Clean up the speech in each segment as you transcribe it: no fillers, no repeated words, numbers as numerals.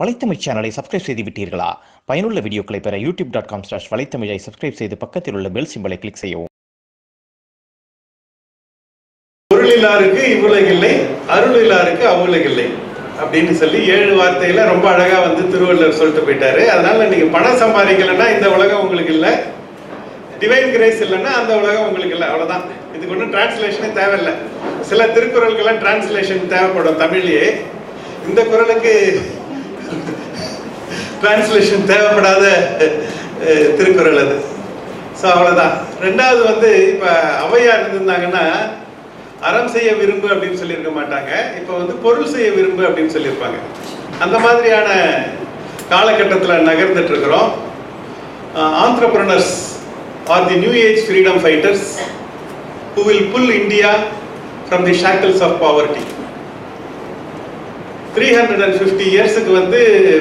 வலைத்தமிழ் சேனலை சப்ஸ்கிரைப் செய்து விட்டீர்களா? பயனுள்ள வீடியோக்களை பெற youtube.com/வலைத்தமிழை சப்ஸ்கிரைப் செய்து பக்கத்தில் உள்ள பெல் சிம்பலை கிளிக் செய்யவும். பொருளிலாருக்கு இவ்வுலகில்லை, அருளிலாருக்கு அவ்வுலகில்லை அப்படின்னு சொல்லி 7 வார்த்தையில ரொம்ப அழகா திருவள்ளுவர் சொல்லிட்டு போயிட்டாரு. அதனால நீங்க பணம் சம்பாதிக்கலன்னா இந்த உலகம் உங்களுக்கு இல்லை, டிவைன் கிரேஸ் இல்லைன்னா அந்த உலகம் உங்களுக்கு இல்லை, அவ்வளவுதான். இதுக்கு ஒன்றும் டிரான்ஸ்லேஷனே தேவையில்லை. சில திருக்குறளுக்கெல்லாம் டிரான்ஸ்லேஷன் தேவைப்படும் தமிழ்லயே, இந்த குறளுக்கு டிரான்ஸ்லேஷன் தேவைப்படாத திருக்குறள் அது. ஸோ அவ்வளோதான். ரெண்டாவது இப்போ ஔவையார் இருந்திருந்தாங்கன்னா அறம் செய்ய விரும்பு அப்படின்னு சொல்லியிருக்க மாட்டாங்க, இப்போ பொருள் செய்ய விரும்பு அப்படின்னு சொல்லியிருப்பாங்க. அந்த மாதிரியான காலகட்டத்தில் நகர்ந்துட்டு இருக்கிறோம். Entrepreneurs are the new age freedom fighters who will pull India from the shackles of poverty. 350 இயர்ஸுக்கு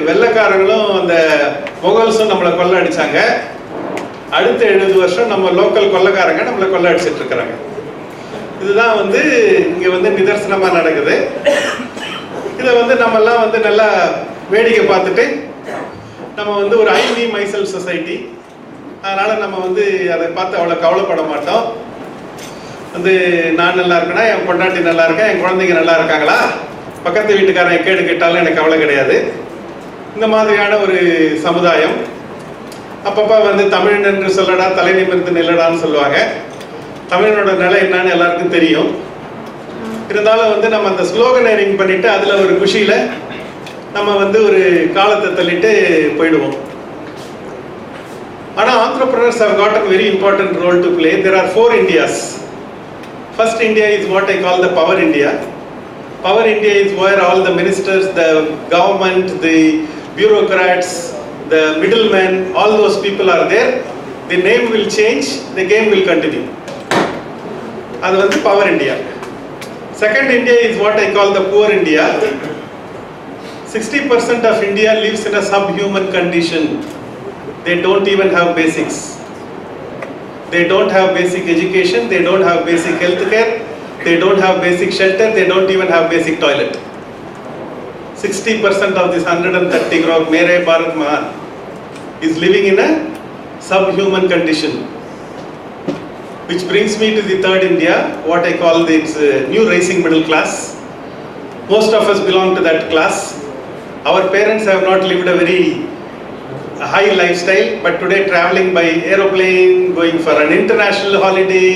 வெள்ளைக்காரங்களும் அந்த முகல்ஸும் நம்மளை கொள்ள அடிச்சாங்க. அடுத்த 70 வருஷம் நம்ம லோக்கல் கொள்ளைக்காரங்க நம்மளை கொள்ள அடிச்சிட்டு இருக்கிறாங்க. இதுதான் இங்க நிதர்சனமா நடக்குது. இதை நம்மெல்லாம் நல்லா வேடிக்கை பார்த்துட்டு நம்ம ஒரு ஐ மீ மைசெல்ஃப் சொசைட்டி, அதனால நம்ம அதை பார்த்து அவ்வளோ கவலைப்பட மாட்டோம். நான் நல்லா இருக்கேன்னா, என் பொண்டாட்டி நல்லா இருக்கேன், என் குழந்தைங்க நல்லா இருக்காங்களா, பக்கத்து வீட்டுக்காரன் கேடு கேட்டாலும் எனக்கு கவலை கிடையாது. இந்த மாதிரியான ஒரு சமுதாயம். அப்பப்போ தமிழன் என்று சொல்லடா தலை நிமிர்ந்து நில்லடான்னு சொல்லுவாங்க. தமிழனோட நிலை என்னன்னு எல்லாருக்கும் தெரியும். இருந்தாலும் நம்ம அந்த ஸ்லோகனரிங் பண்ணிட்டு அதுல ஒரு குஷியில நம்ம ஒரு காலத்தை தள்ளிட்டு போயிடுவோம். ஆனா entrepreneurs have got a very important role to play. There are 4 Indias. First India is what I call the Power India. Power India is where all the ministers, the government, the bureaucrats, the middlemen, all those people are there. The name will change, the game will continue. That's Power India. Second India is what I call the Poor India. 60% of India lives in a subhuman condition. They don't even have basics. They don't have basic education, they don't have basic health care, they don't have basic shelter, they don't even have basic toilet. 60% of this 130 crore Mere Bharat Mahan is living in a subhuman condition. Which brings me to the third India, what I call its new rising middle class. Most of us belong to that class. Our parents have not lived a very high lifestyle, but today traveling by aeroplane, going for an international holiday,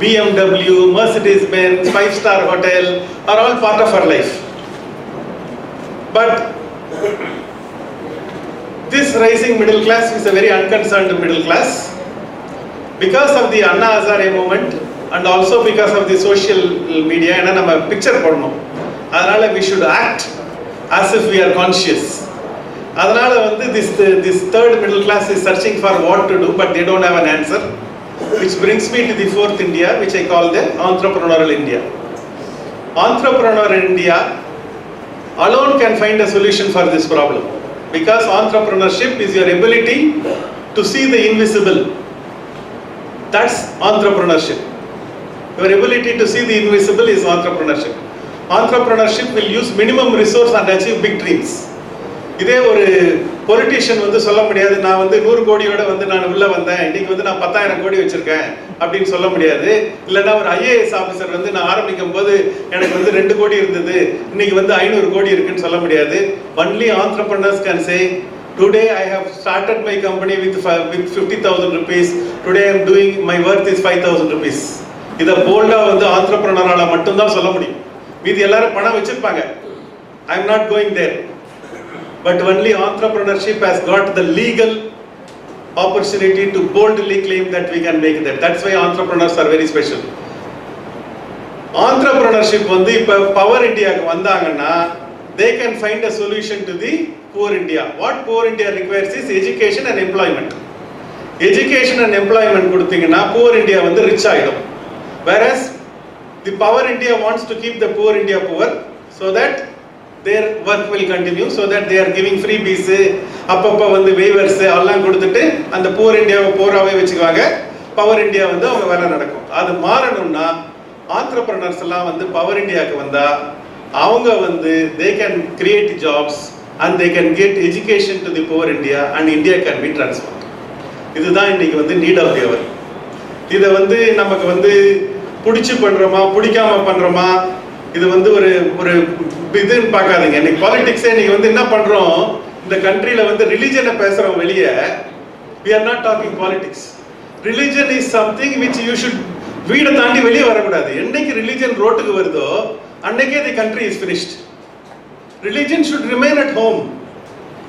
BMW, Mercedes-Benz, 5-star hotel are all part of our life. But this rising middle class is a very unconcerned middle class. Because of the Anna Hazare movement and also because of the social media, and நம்ம picture போடணும், அதனால we should act as if we are conscious. அதனால this third middle class is searching for what to do, but they don't have an answer. Which brings me to the fourth India, which I call the entrepreneurial India. Entrepreneurial India alone can find a solution for this problem, because entrepreneurship is your ability to see the invisible. That's entrepreneurship. Your ability to see the invisible is entrepreneurship. Entrepreneurship will use minimum resource and achieve big dreams. இதே ஒரு politician சொல்ல முடியாது, நான் 100 கோடியோட நான் உள்ள வந்தேன், இன்னைக்கு நான் 10,000 கோடி வச்சிருக்கேன் அப்படின்னு சொல்ல முடியாது. இல்லைன்னா ஒரு ஐஏஎஸ் ஆஃபீஸர் நான் ஆரம்பிக்கும் போது எனக்கு 2 கோடி இருந்தது, இன்னைக்கு 500 கோடி இருக்குன்னு சொல்ல முடியாது. Only entrepreneurs can say, today I have started my company with 50,000 rupees. Today I am doing, my worth is 5,000 rupees. இதை போல்டா entrepreneurஆல மட்டும்தான் சொல்ல முடியும். மீதி எல்லாரும் பணம் வச்சிருப்பாங்க. I am not going there. But only entrepreneurship has got the legal opportunity to boldly claim that we can make that. That's why entrepreneurs are very special. Entrepreneurship இப்ப பவர் இந்தியாக்கு வந்தாங்கன்னா they can find a solution to the poor India. What poor India requires is education and employment. Education and employment கொடுத்தீங்கன்னா poor India rich ஆயிடும். Whereas the power India wants to keep the poor India poor, so that their work will continue, so that they are giving freebies, அப்பப்போ waivers எல்லாம் கொடுத்துட்டு அந்த poor Indiaவை போராவே வச்சுக்குவாங்க. Power India அவங்க வேலை நடக்கும். அது மாறணும்னா entrepreneurs எல்லாம் பவர் இந்தியாக்கு வந்தா அவங்க they can create jobs, and they can get education to the poor India and India can be transformed. இதுதான் இன்னைக்கு வந்து நீட் ஆஃப் தி அவர். இதை வந்து நமக்கு வந்து பிடிச்சி பண்ணுறோமா பிடிக்காம பண்ணுறோமா, இது வந்து ஒரு ஒரு இதுன்னு பார்க்காதீங்க. இன்னைக்கு பாலிடிக்ஸே இன்னைக்கு வந்து என்ன பண்ணுறோம், இந்த கண்ட்ரியில் வந்து ரிலீஜனை பேசுகிறோம் வெளியே. we are not talking politics. Religion is something which you should வீடை தாண்டி வெளியே வரக்கூடாது. என்னைக்கு ரிலீஜன் ரோட்டுக்கு வருதோ அன்னைக்கே the country is finished. Religion should remain at home.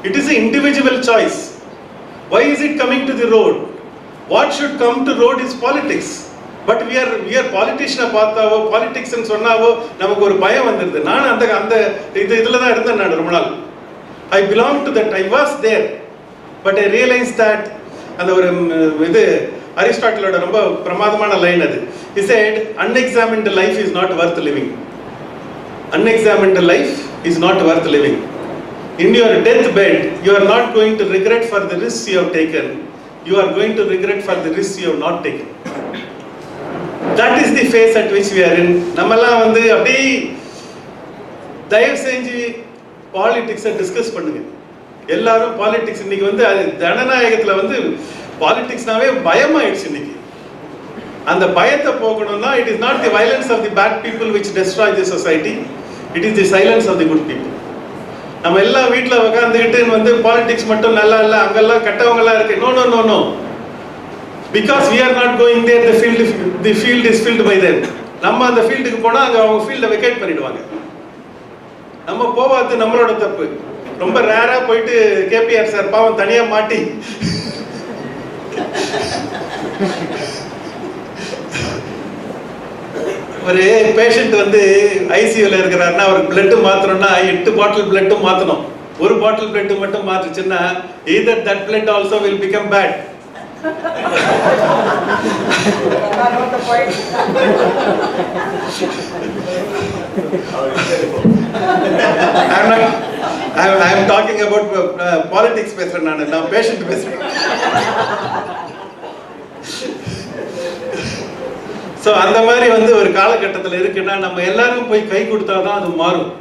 It is an individual choice. Why is it coming to the road? What should come to road is politics. But we are politician பார்த்தாவோ பாலிடிக்ஸ்னு சொன்னாவோ நமக்கு ஒரு பயம் வந்துடுது. நான் அந்த அந்த இதில் தான் இருந்தேன். நான் ரொம்ப நாள் I belong to that. I was there. But I realized that அந்த ஒரு இது அரிஸ்டாட்டிலோட ரொம்ப பிரமாதமான லைன் அது. He said, unexamined life is not worth living. Unexamined life is not worth living. In your deathbed, you are not going to regret for the risks you have taken. You are going to regret for the risks you have not taken. That is the phase at which we are in. நம்மெல்லாம் வந்து அப்படி தயவு செஞ்சு பாலிடிக்ஸை discuss பண்ணுங்க. எல்லாரும் politics இன்னைக்கு வந்து ஜனநாயகத்தில் வந்து பாலிடிக்ஸ்னாவே பயமாயிடுச்சு இன்னைக்கு. அந்த பயத்தை போகணும்னா it is not the violence of the bad people which destroy the society, it is the silence of the good people. நம்ம எல்லாம் வீட்டில் உட்காந்துக்கிட்டு வந்து பாலிடிக்ஸ் மட்டும் நல்லா இல்லை, அங்கெல்லாம் கெட்டவங்கெல்லாம் இருக்கு. No no no no, because we are not going there, the field is filled by them. நம்ம அந்த ஃபீல்டுக்கு போனால் அங்கே அவங்க ஃபீல்டை வெக்கேட் பண்ணிடுவாங்க. நம்ம போவாது நம்மளோட தப்பு. ரொம்ப ரேராக போயிட்டு கேபிஆர் சார் பாவம் தனியாக மாட்டி ஒரு பேஷண்ட் வந்து ஐசியூவில் இருக்கிறாருன்னா அவருக்கு பிளட்டு மாற்றணும்னா 8 பாட்டில் பிளட்டும் மாற்றணும். ஒரு பாட்டில் பிளட்டு மட்டும் மாற்றுச்சுன்னா either that blood also will become bad. I am talking about politics பேசுறேன். நான் பேஷண்ட் பேசுறேன். ஸோ அந்த மாதிரி வந்து ஒரு காலகட்டத்தில் இருக்குன்னா நம்ம எல்லாரும் போய் கை கொடுத்தாதான் அது மாறும்.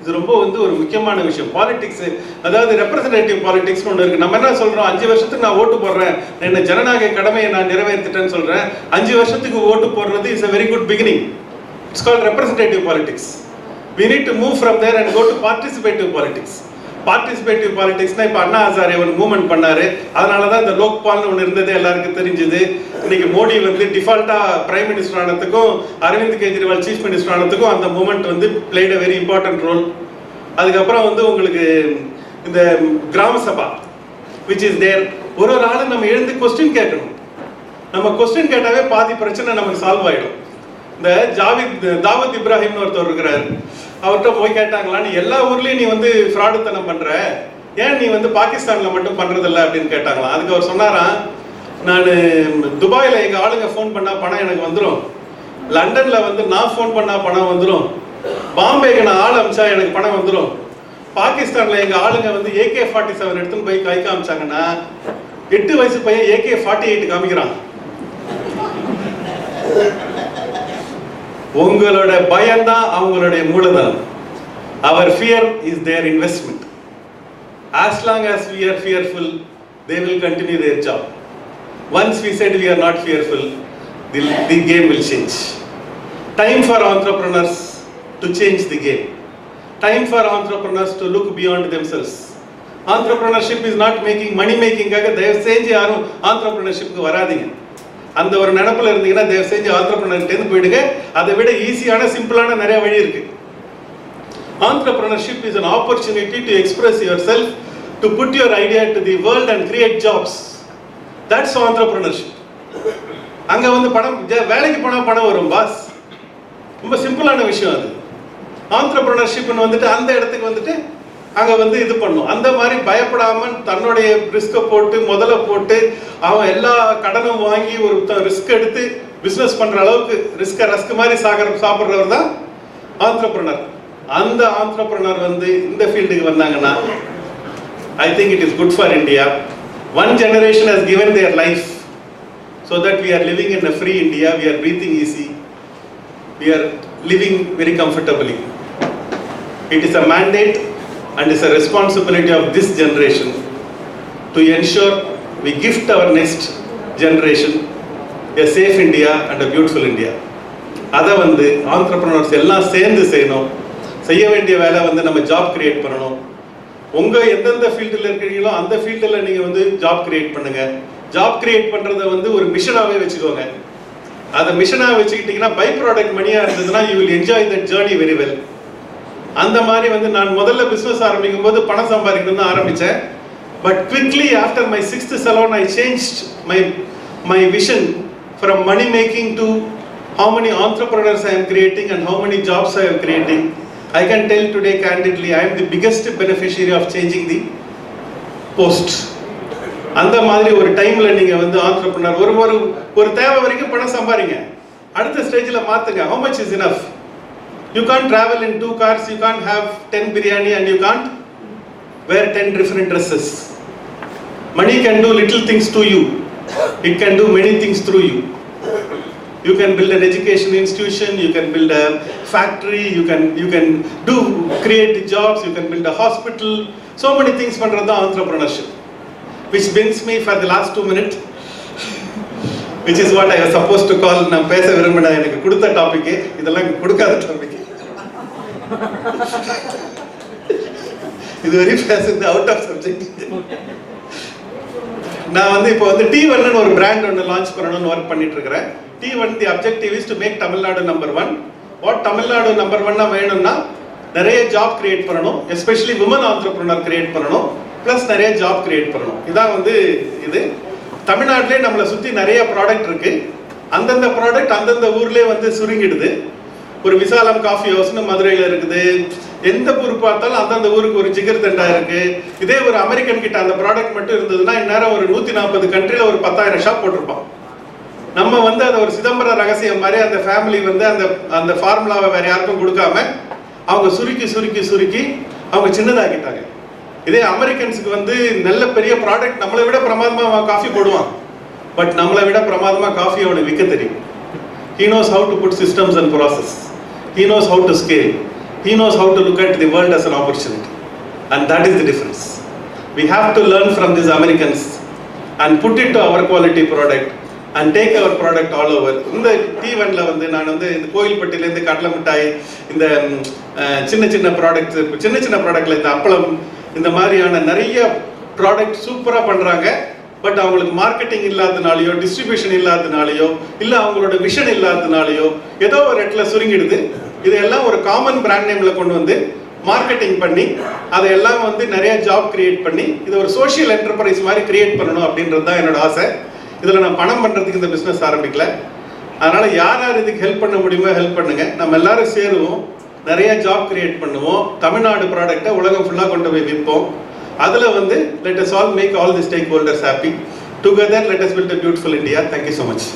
இது ரொம்ப வந்து ஒரு முக்கியமான விஷயம். பாலிடிக்ஸ் அதாவது ரெப்ரசன்டேட்டிவ் பாலிடிக்ஸ்னு ஒன்று இருக்கு. நம்ம என்ன சொல்றோம், 5 வருஷத்துக்கு நான் ஓட்டு போடுறேன், என்ன ஜனநாயக கடமையை நான் நிறைவேற்றிட்டேன்னு சொல்றேன். 5 வருஷத்துக்கு ஓட்டு போடுறது is a very good beginning. It's called representative politics. We need to move from there and go to participative politics. Participative பாலிடிக்ஸ்னா இப்போ அண்ணா ஹசாரே ஒரு மூவ்மெண்ட் பண்ணாரு. அதனால தான் இந்த லோக்பால்னு ஒன்று இருந்தது எல்லாருக்கும் தெரிஞ்சுது. இன்னைக்கு மோடி வந்து டிஃபால்ட்டாக பிரைம் மினிஸ்டர் ஆனதுக்கும் அரவிந்த் கெஜ்ரிவால் சீஃப் மினிஸ்டர் ஆனதுக்கும் அந்த மூவ்மெண்ட் வந்து played a very important role. அதுக்கப்புறம் வந்து உங்களுக்கு இந்த கிராம சபா விச் இஸ் தேர். ஒரு ஆள் நம்ம எழுந்து கொஸ்டின் கேட்கணும். நம்ம கொஸ்டின் கேட்டாவே பாதி பிரச்சனை நமக்கு சால்வ் ஆகிடும். இந்த தாவத் இப்ராஹிம்னு ஒருத்தர் இருக்கிறாரு. அவர்கிட்ட போய் கேட்டாங்களான்னு, எல்லா ஊர்லேயும் நீ வந்து ஃப்ராடுத்தனம் பண்ணுற, ஏன் நீ வந்து பாகிஸ்தானில் மட்டும் பண்ணுறதில்ல அப்படின்னு கேட்டாங்களாம். அதுக்கு அவர் சொன்னாராம், நான் துபாயில் எங்கள் ஆளுங்க ஃபோன் பண்ணால் பணம் எனக்கு வந்துடும், லண்டனில் வந்து நான் ஃபோன் பண்ணால் பணம் வந்துடும், பாம்பேக்கு நான் ஆள் அமிச்சா எனக்கு பணம் வந்துடும், பாகிஸ்தானில் எங்கள் ஆளுங்க வந்து AK-47 எடுத்துன்னு போய் கை காமிச்சாங்கன்னா 8 வயசு பையன் AK-48 காமிக்கிறான். உங்களோட பயம்தான் அவங்களுடைய மூலதனம். Our fear is their investment. As long as we are fearful, they will continue their job. Once we said we are not fearful, the game will change. Time for entrepreneurs to change the game. Time for entrepreneurs to look beyond themselves. Entrepreneurship is not making money making. தயவு செஞ்சு யாரும் entrepreneurshipக்கு வராதீங்க. அந்த ஒரு நினைப்பில் இருந்தீங்கன்னா தயவு செஞ்சு ஆண்டர்பிரினர்ட்டேருந்து போயிடுங்க. அதை விட ஈஸியான சிம்பிளான நிறைய வழி இருக்கு. Entrepreneurship is an opportunity to express yourself, to put your idea to the world and create jobs. That's entrepreneurship. அங்க வந்து பணம் வேலைக்கு போனா பணம் வரும் பாஸ். ரொம்ப சிம்பிளான விஷயம் அது. ஆண்டர்பிரினர்ஷிப்னு வந்துட்டு அந்த இடத்துக்கு வந்துட்டு அங்கே வந்து இது பண்ணும். அந்த மாதிரி பயப்படாமல் தன்னுடைய ரிஸ்கை போட்டு முதல்ல போட்டு அவன் எல்லா கடனும் வாங்கி ஒரு ரிஸ்க் எடுத்து பிஸ்னஸ் பண்ணுற அளவுக்கு ரஸ்க் மாதிரி சாப்பிட்றவர் தான் ஆண்டர்பிரினர். அந்த ஆண்டர்பிரினர் வந்து இந்த ஃபீல்டுக்கு வந்தாங்கன்னா I think it is good for India. One generation has given their life so that we are living in a free India. We are breathing easy. We are living very comfortably. It is a mandate and it's a responsibility of this generation to ensure we gift our next generation a safe India and a beautiful India. அதை வந்து entrepreneurs எல்லாம் சேர்ந்து செய்யணும். செய்ய வேண்டிய வேலை வந்து நம்ம ஜாப் கிரியேட் பண்ணணும். உங்கள் எந்தெந்த ஃபீல்டில் இருக்கிறீங்களோ அந்த ஃபீல்டில் நீங்கள் வந்து ஜாப் கிரியேட் பண்ணுங்கள். ஜாப் கிரியேட் பண்ணுறதை வந்து ஒரு மிஷனாகவே வச்சுக்கோங்க. அதை மிஷனாக வச்சுக்கிட்டிங்கன்னா பை ப்ராடக்ட் மணியாக இருந்ததுன்னா you will enjoy that journey very well. அந்த மாதிரி வந்து நான் முதல்ல பிஸ்னஸ் ஆரம்பிக்கும் போது பணம் சம்பாதிக்கணும்னு தான் ஆரம்பித்தேன். But quickly after my 6th salon I changed my vision from money making to how many entrepreneurs I am creating and how many jobs I am creating. I can tell today candidly I am the biggest beneficiary of changing the post. அந்த மாதிரி ஒரு டைம்ல நீங்க வந்து entrepreneur ஒரு தேவை வரைக்கும் பணம் சம்பாதிங்க. அடுத்த ஸ்டேஜ்ல மாத்துங்க. How much is enough? You can't travel in 2 cars, you can't have 10 biryani and you can't wear 10 different dresses. Money can do little things to you. It can do many things through you. You can build an education institution, you can build a factory, you can create jobs, you can build a hospital. So many things பண்றது entrepreneurship. Which brings me for the last 2 minutes, which is what I was supposed to call. நான் பேச விரும்பின எனக்கு கொடுத்த topic, இதெல்லாம் கொடுக்காத topic. இது very பேசுறது அவுட் ஆஃப் சப்ஜெக்ட். நான் வந்து இப்போ வந்து T1 ன்னு ஒரு பிராண்ட் ஒன்று லான்ச் பண்ணணும்னு ஒர்க் பண்ணிட்டு இருக்கிறேன். T1 the objective is to make Tamil Nadu number 1. What Tamil Nadu number 1 வேணும்னா நிறைய ஜாப் கிரியேட் பண்ணணும், எஸ்பெஷலி விமன் ஆண்டர்பிரினர் கிரியேட் பண்ணணும், ப்ளஸ் நிறைய ஜாப் கிரியேட் பண்ணணும். இதான் வந்து இது. தமிழ்நாட்டிலே நம்மளை சுற்றி நிறைய ப்ராடக்ட் இருக்கு. அந்தந்த ப்ராடக்ட் அந்தந்த ஊர்லேயே வந்து சுருங்கிடுது. ஒரு விசாலம் காஃபி ஹவுஸ்னு மதுரையில் இருக்குது. எந்த ஊர் பார்த்தாலும் அந்தந்த ஊருக்கு ஒரு ஜிகர் தண்டா இருக்கு. இதே ஒரு அமெரிக்கன் கிட்ட அந்த ப்ராடக்ட் மட்டும் இருந்ததுன்னா இந்நேரம் ஒரு 140 கண்ட்ரியில் ஒரு 10,000 ஷாப் போட்டிருப்பான். நம்ம வந்து அதை ஒரு சிதம்பர ரகசியம் மாதிரி அந்த ஃபேமிலி வந்து அந்த ஃபார்முலாவை வேற யாருக்கும் கொடுக்காம அவங்க சுருக்கி அவங்க சின்னதாக்கிட்டாங்க. இதே அமெரிக்கன்ஸுக்கு வந்து நல்ல பெரிய ப்ராடக்ட் நம்மளை விட பிரமாதமாக காஃபி போடுவான். பட் நம்மளை விட பிரமாதமாக காஃபி அவனுக்கு விற்க தெரியும். He knows how to put systems and process. He knows how to scale. He knows how to look at the world as an opportunity. And that is the difference. We have to learn from these Americans and put it to our quality product and take our product all over. இந்த T1ல வந்து நான் வந்து இந்த கோயில்பட்டியிலேருந்து கடலை மிட்டாய், இந்த சின்ன ப்ராடக்ட்ல இந்த அப்பளம், இந்த மாதிரியான நிறைய ப்ராடக்ட் சூப்பராக பண்ணுறாங்க. பட் அவங்களுக்கு மார்க்கெட்டிங் இல்லாதனாலையோ, டிஸ்ட்ரிபியூஷன் இல்லாதனாலையோ, இல்லை அவங்களோட விஷன் இல்லாதனாலையோ ஏதோ ஒரு இடத்துல சுருங்கிடுது. இதையெல்லாம் ஒரு காமன் பிராண்ட் நேம்ல கொண்டு வந்து மார்க்கெட்டிங் பண்ணி அதையெல்லாம் வந்து நிறைய ஜாப் கிரியேட் பண்ணி இதை ஒரு சோஷியல் என்டர்பிரைஸ் மாதிரி கிரியேட் பண்ணணும் அப்படின்றது தான் என்னோட ஆசை. இதில் நான் பணம் பண்ணுறதுக்கு இந்த பிஸ்னஸ் ஆரம்பிக்கல. அதனால யார் இதுக்கு ஹெல்ப் பண்ண முடியுமோ ஹெல்ப் பண்ணுங்க. நம்ம எல்லாரும் சேருவோம், நிறைய ஜாப் கிரியேட் பண்ணுவோம், தமிழ்நாடு ப்ராடக்டை உலகம் ஃபுல்லாக கொண்டு போய் விற்போம். அதில் வந்து let us all make all the stakeholders happy. Together let us build a beautiful India. Thank you so much.